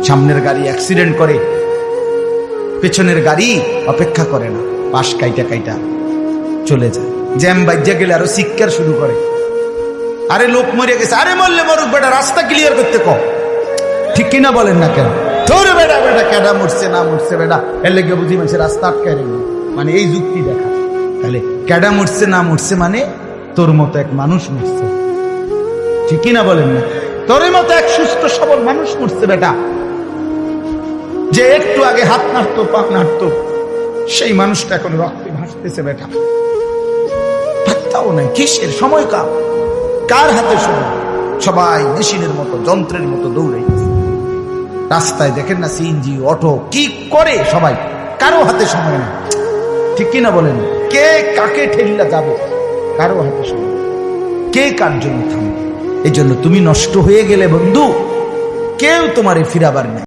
সামনের গাড়ি অ্যাক্সিডেন্ট করে, পেছনের গাড়ি অপেক্ষা করে না, পাশ কাইটা কাইটা চলে যায়। জ্যাম বাজ্যা গেলে আরো চিৎকার শুরু করে, আরে লোক মরে গেছে, আরে মরলে মরুক বেটা, রাস্তা ক্লিয়ার করতে কও। ঠিক কিনা বলেন না কেন? তোর বেটা বেটা কেডা মরছে না মরছে বেটা, এর লেগে বুঝি মানুষের রাস্তা আটকায় রেখে, মানে এই যুক্তি দেখা। তাহলে কেডা মরছে না মরছে মানে তোর মতো এক মানুষ মরছে। ঠিক কিনা বলেন না? তোর মতো এক সুস্থ সবল মানুষ মরছে বেটা, যে একটু আগে হাত নাড়তো পা নাড়তো, সেই মানুষটা এখন রক্তে ভাসতেছে বেটা। ভাবতাও নাই কিসের সময়, কার হাতে সময়? সবাই মেশিনের মতো যন্ত্রের মতো দৌড়াইতেছে। রাস্তায় দেখেন না সিএনজি অটো কি করে সবাই, কারো হাতে সময় নেই। ঠিক কিনা বলেন? কে কাকে ঠেলিলা যাবে, কারো হাতে সময় নেই। কে কার জন্য থামবে? এই জন্য তুমি নষ্ট হয়ে গেলে বন্ধু, কেউ তোমারে ফিরাবার নেই।